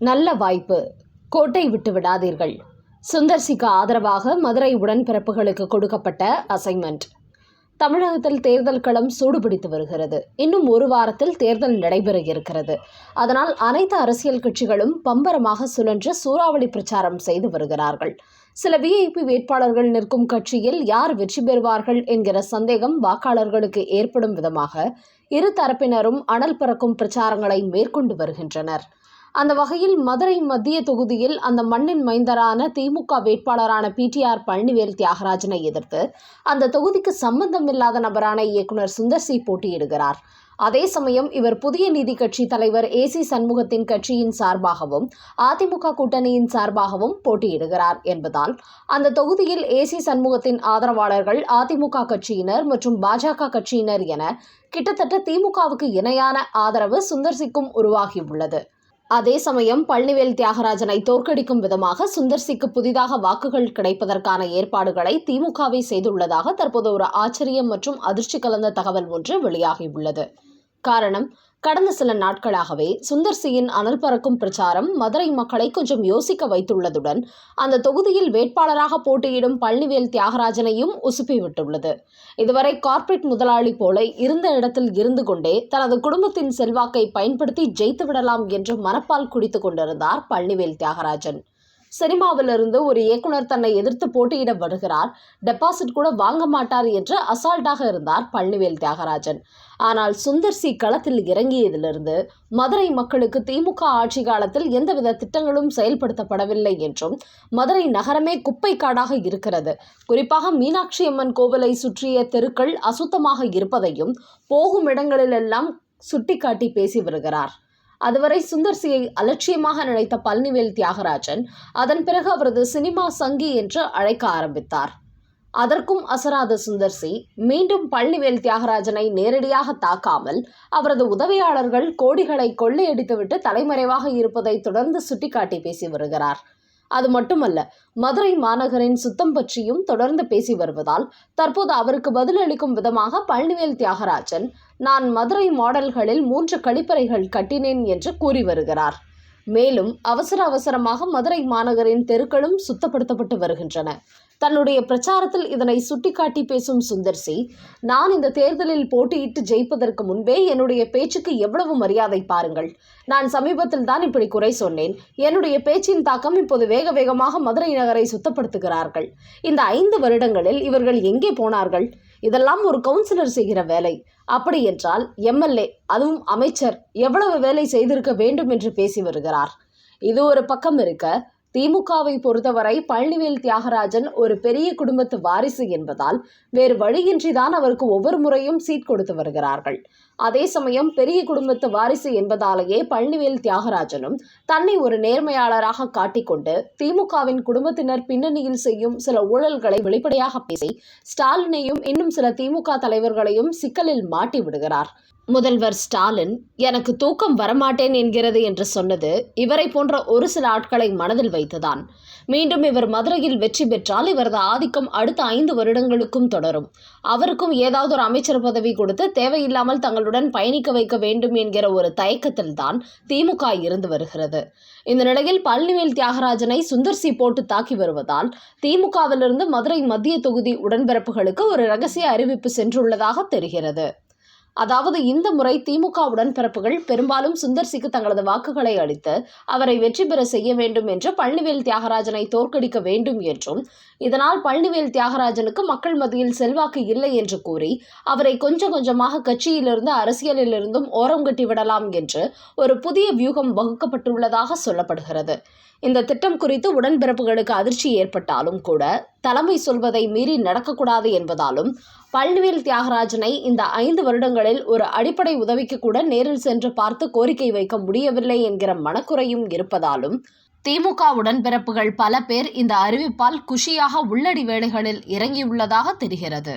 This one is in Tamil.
நல்ல வாய்ப்பு, கோட்டை விட்டு விடாதீர்கள். சுந்தர் சிக்கு ஆதரவாக மதுரை உடன்பிறப்புகளுக்கு கொடுக்கப்பட்ட அசைன்மெண்ட். தமிழகத்தில் தேர்தல் களம் சூடுபிடித்து வருகிறது. இன்னும் ஒரு வாரத்தில் தேர்தல் நடைபெற இருக்கிறது. அதனால் அனைத்து அரசியல் கட்சிகளும் பம்பரமாக சுழன்று சூறாவளி பிரச்சாரம் செய்து வருகிறார்கள். சில விஐபி வேட்பாளர்கள் நிற்கும் கட்சியில் யார் வெற்றி பெறுவார்கள் என்கிற சந்தேகம் வாக்காளர்களுக்கு ஏற்படும் விதமாக இரு தரப்பினரும் அனல் பறக்கும் பிரச்சாரங்களை மேற்கொண்டு வருகின்றனர். அந்த வகையில் மதுரை மத்திய தொகுதியில் அந்த மண்ணின் மைந்தரான திமுக வேட்பாளரான பிடிஆர் பழனிவேல் தியாகராஜனை எதிர்த்து அந்த தொகுதிக்கு சம்பந்தமில்லாத நபரான இயக்குனர் சுந்தர் சி போட்டியிடுகிறார். அதே சமயம் இவர் புதிய நீதி கட்சி தலைவர் ஏசி சண்முகத்தின் கட்சியின் சார்பாகவும் அதிமுக கூட்டணியின் சார்பாகவும் போட்டியிடுகிறார் என்பதால் அந்த தொகுதியில் ஏசி சண்முகத்தின் ஆதரவாளர்கள் அதிமுக கட்சியினர் மற்றும் பாஜக கட்சியினர் என கிட்டத்தட்ட திமுகவுக்கு இணையான ஆதரவு சுந்தர் சிக்கும் உருவாகியுள்ளது. அதே சமயம் பழனிவேல் தியாகராஜனை தோற்கடிக்கும் விதமாக சுந்தர் சிக்கு புதிதாக வாக்குகள் கிடைப்பதற்கான ஏற்பாடுகளை திமுகவை செய்துள்ளதாக தற்போது ஒரு ஆச்சரியம் மற்றும் அதிர்ச்சி கலந்த தகவல் ஒன்று வெளியாகியுள்ளது. காரணம், கடந்த சில நாட்களாகவே சுந்தர் சியின் அனல் பறக்கும் பிரச்சாரம் மதுரை மக்களை கொஞ்சம் யோசிக்க வைத்துள்ளதுடன் அந்த தொகுதியில் வேட்பாளராக போட்டியிடும் பழனிவேல் தியாகராஜனையும் உசுப்பிவிட்டுள்ளது. இதுவரை கார்ப்பரேட் முதலாளி போல இருந்த இடத்தில் இருந்து கொண்டே தனது குடும்பத்தின் செல்வாக்கை பயன்படுத்தி ஜெயித்து விடலாம் என்று மனப்பால் குடித்துக் கொண்டிருந்தார் பழனிவேல் தியாகராஜன். சினிமாவிலிருந்து ஒரு இயக்குனர் தன்னை எதிர்த்து போட்டியிட வருகிறார், டெபாசிட் கூட வாங்க மாட்டார் என்று அசால்ட்டாக இருந்தார் பழனிவேல் தியாகராஜன். ஆனால் சுந்தர் சி களத்தில் இறங்கியதிலிருந்து மதுரை மக்களுக்கு திமுக ஆட்சி காலத்தில் எந்தவித திட்டங்களும் செயல்படுத்தப்படவில்லை என்றும் மதுரை நகரமே குப்பை காடாக இருக்கிறது, குறிப்பாக மீனாட்சி அம்மன் கோவிலை சுற்றிய தெருக்கள் அசுத்தமாக இருப்பதையும் போகும் இடங்களிலெல்லாம் சுட்டிக்காட்டி பேசி வருகிறார். அதுவரை சுந்தர் சியை அலட்சியமாக நினைத்த பழனிவேல் தியாகராஜன் அதன் பிறகு அவரது சினிமா சங்கி என்று அழைக்க ஆரம்பித்தார். அதற்கும் அசராத சுந்தர் சி மீண்டும் பழனிவேல் தியாகராஜனை நேரடியாக தாக்காமல் அவரது உதவியாளர்கள் கோடிகளை கொள்ளையடித்துவிட்டு தலைமறைவாக இருப்பதை தொடர்ந்து சுட்டிக்காட்டி பேசி வருகிறார். அது மட்டுமல்ல, மதுரை மாநகரின் சுத்தம் பற்றியும் தொடர்ந்து பேசி வருவதால் தற்போது அவருக்கு பதிலளிக்கும் விதமாக பழனிவேல் தியாகராஜன் நான் மதுரை மாடல்களில் 3 கழிப்பறைகள் கட்டினேன் என்று கூறி வருகிறார். மேலும் அவசரமாக மதுரை மாநகரின் தெருக்களும் சுத்தப்படுத்தப்பட்டு வருகின்றன. தன்னுடைய பிரச்சாரத்தில் இதனை சுட்டிக்காட்டி பேசும் சுந்தர் சி, நான் இந்த தேர்தலில் போட்டியிட்டு ஜெயிப்பதற்கு முன்பே என்னுடைய பேச்சுக்கு எவ்வளவு மரியாதை பாருங்கள். நான் சமீபத்தில் தான் இப்படி குறை சொன்னேன். என்னுடைய பேச்சின் தாக்கம் இப்போது வேகமாக மதுரை நகரை சுத்தப்படுத்துகிறார்கள். இந்த 5 வருடங்களில் இவர்கள் எங்கே போனார்கள்? இதெல்லாம் ஒரு கவுன்சிலர் செய்கிற வேலை. அப்படி என்றால் எம்எல்ஏ, அதுவும் அமைச்சர் எவ்வளவு வேலை செய்திருக்க வேண்டும் என்று பேசி வருகிறார். இது ஒரு பக்கம் இருக்க, திமுகவை பொறுத்தவரை பழனிவேல் தியாகராஜன் ஒரு பெரிய குடும்பத்து வாரிசு என்பதால் வேறு வழியின்றிதான் அவருக்கு ஒவ்வொரு முறையும் சீட் கொடுத்து வருகிறார்கள். அதே சமயம் பெரிய குடும்பத்து வாரிசு என்பதாலேயே பழனிவேல் தியாகராஜனும் தன்னை ஒரு நேர்மையாளராக காட்டிக்கொண்டு திமுகவின் குடும்பத்தினர் பின்னணியில் செய்யும் சில ஊழல்களை வெளிப்படையாக பேசி ஸ்டாலினையும் இன்னும் சில திமுக தலைவர்களையும் சிக்கலில் மாட்டி விடுகிறார். முதல்வர் ஸ்டாலின் எனக்கு தூக்கம் வரமாட்டேன் என்கிறது என்று சொன்னது இவரை போன்ற ஒரு சில ஆட்களை மனதில் வைத்துதான். மீண்டும் இவர் மதுரையில் வெற்றி பெற்றால் இவரது ஆதிக்கம் அடுத்த 5 வருடங்களுக்கும் தொடரும். அவருக்கும் ஏதாவது ஒரு அமைச்சர் பதவி கொடுத்து தேவையில்லாமல் தங்களுடன் பயணிக்க வைக்க வேண்டும் என்கிற ஒரு தயக்கத்தில் தான் திமுக இருந்து வருகிறது. இந்த நிலையில் பழனிவேல் தியாகராஜனை சுந்தர் சி போட்டு தாக்கி வருவதால் திமுகவிலிருந்து மதுரை மத்திய தொகுதி உடன்பிறப்புகளுக்கு ஒரு ரகசிய அறிவிப்பு சென்றுள்ளதாக தெரிகிறது. அதாவது இந்த முறை திமுக உடன்பிறப்புகள் பெரும்பாலும் சுந்தர் சிக்கு தங்களது வாக்குகளை அளித்து அவரை வெற்றி பெற செய்ய வேண்டும் என்று பழனிவேல் தியாகராஜனை தோற்கடிக்க வேண்டும் என்றும் இதனால் பழனிவேல் தியாகராஜனுக்கு மக்கள் மத்தியில் செல்வாக்கு இல்லை என்று கூறி அவரை கொஞ்சமாக கட்சியிலிருந்து அரசியலிலிருந்தும் ஓரம் கட்டி விடலாம் என்று ஒரு புதிய வியூகம் வகுக்கப்பட்டுள்ளதாக சொல்லப்படுகிறது. இந்த திட்டம் குறித்து உடன்பிறப்புகளுக்கு அதிர்ச்சி ஏற்பட்டாலும் கூட தலைமை சொல்வதை மீறி நடக்கக்கூடாது என்பதாலும் பழனிவேல் தியாகராஜனை இந்த 5 வருடங்களில் ஒரு அடிப்படை உதவிக்கு கூட நேரில் சென்று பார்த்து கோரிக்கை வைக்க முடியவில்லை என்கிற மனக்குறையும் இருப்பதாலும் திமுக உடன்பிறப்புகள் பல பேர் இந்த அறிவிப்பால் குஷியாக உள்ளடி வேலைகளில் இறங்கியுள்ளதாக தெரிகிறது.